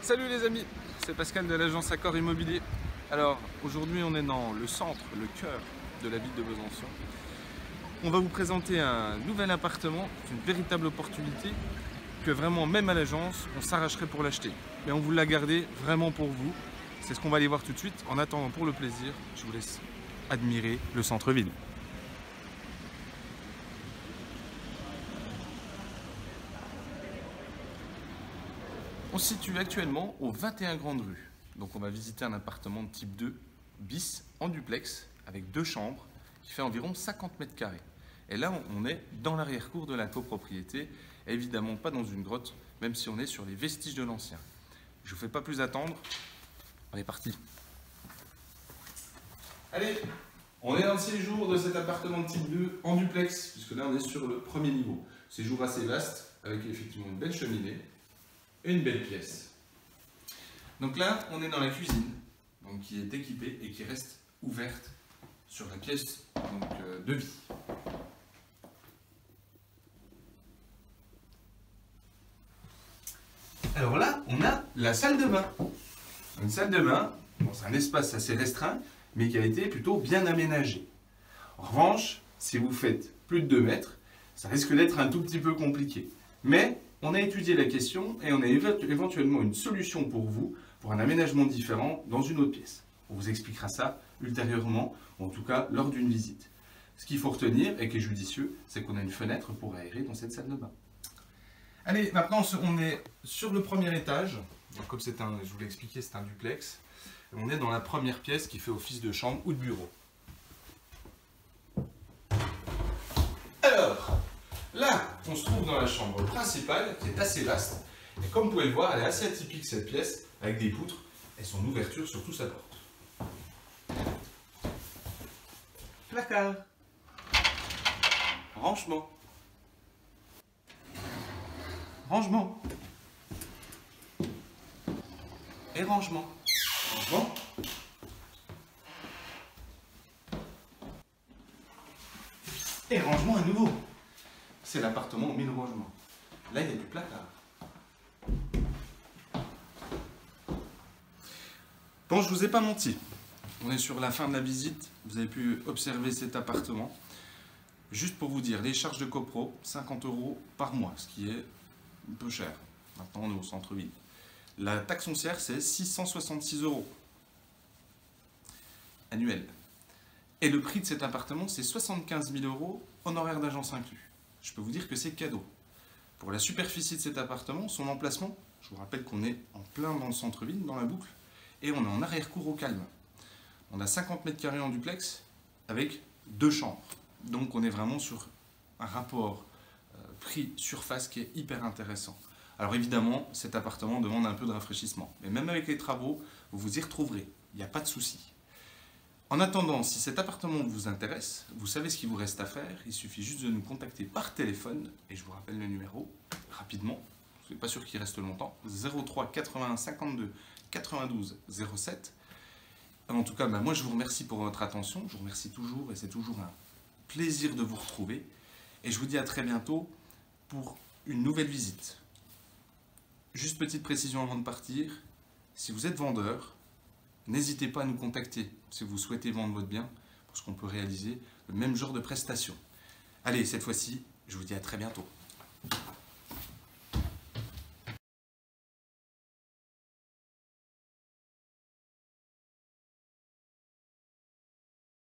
Salut les amis, c'est Pascal de l'agence Accor Immobilier. Alors aujourd'hui on est dans le centre, le cœur de la ville de Besançon. On va vous présenter un nouvel appartement, une véritable opportunité que vraiment même à l'agence on s'arracherait pour l'acheter. Mais on vous l'a gardé vraiment pour vous. C'est ce qu'on va aller voir tout de suite. En attendant, pour le plaisir, je vous laisse admirer le centre-ville. On se situe actuellement au 21 Grande Rue. Donc on va visiter un appartement de type 2 bis en duplex avec 2 chambres qui fait environ 50 mètres carrés. Et là on est dans l'arrière-cour de la copropriété, évidemment pas dans une grotte, même si on est sur les vestiges de l'ancien. Je ne vous fais pas plus attendre, on est parti. Allez, on est dans le séjour de cet appartement de type 2 en duplex, puisque là on est sur le premier niveau. Séjour assez vaste avec effectivement une belle cheminée. Une belle pièce. Donc là, on est dans la cuisine, donc qui est équipée et qui reste ouverte sur la pièce de vie. Alors là, on a la salle de bain. Une salle de bain, bon, c'est un espace assez restreint, mais qui a été plutôt bien aménagé. En revanche, si vous faites plus de 2 mètres, ça risque d'être un tout petit peu compliqué. Mais on a étudié la question et on a éventuellement une solution pour vous, pour un aménagement différent dans une autre pièce. On vous expliquera ça ultérieurement, ou en tout cas lors d'une visite. Ce qu'il faut retenir et qui est judicieux, c'est qu'on a une fenêtre pour aérer dans cette salle de bain. Allez, maintenant on est sur le premier étage. Donc, comme je vous l'ai expliqué, c'est un duplex. On est dans la première pièce qui fait office de chambre ou de bureau. Alors, là, on se trouve dans la chambre principale qui est assez vaste. Et comme vous pouvez le voir, elle est assez atypique cette pièce, avec des poutres et son ouverture sur toute sa porte. Placard. Rangement. Rangement. Et rangement. Rangement. Et rangement à nouveau. C'est l'appartement au 1000 rangements. Là, il y a du placard. Bon, je vous ai pas menti. On est sur la fin de la visite. Vous avez pu observer cet appartement. Juste pour vous dire, les charges de copro, 50 € par mois, ce qui est un peu cher. Maintenant, on est au centre-ville. La taxe foncière, c'est 666 € annuel. Et le prix de cet appartement, c'est 75 000 € honoraires d'agence inclus. Je peux vous dire que c'est cadeau. Pour la superficie de cet appartement, son emplacement, je vous rappelle qu'on est en plein dans le centre-ville, dans la boucle, et on est en arrière-cour au calme. On a 50 mètres carrés en duplex avec 2 chambres. Donc on est vraiment sur un rapport prix-surface qui est hyper intéressant. Alors évidemment, cet appartement demande un peu de rafraîchissement. Mais même avec les travaux, vous vous y retrouverez. Il n'y a pas de souci. En attendant, si cet appartement vous intéresse, vous savez ce qu'il vous reste à faire. Il suffit juste de nous contacter par téléphone. Et je vous rappelle le numéro, rapidement. Je ne suis pas sûr qu'il reste longtemps. 03 81 52 92 07. En tout cas, moi je vous remercie pour votre attention. Je vous remercie toujours et c'est toujours un plaisir de vous retrouver. Et je vous dis à très bientôt pour une nouvelle visite. Juste petite précision avant de partir. Si vous êtes vendeur, n'hésitez pas à nous contacter si vous souhaitez vendre votre bien, parce qu'on peut réaliser le même genre de prestations. Allez, cette fois-ci, je vous dis à très bientôt.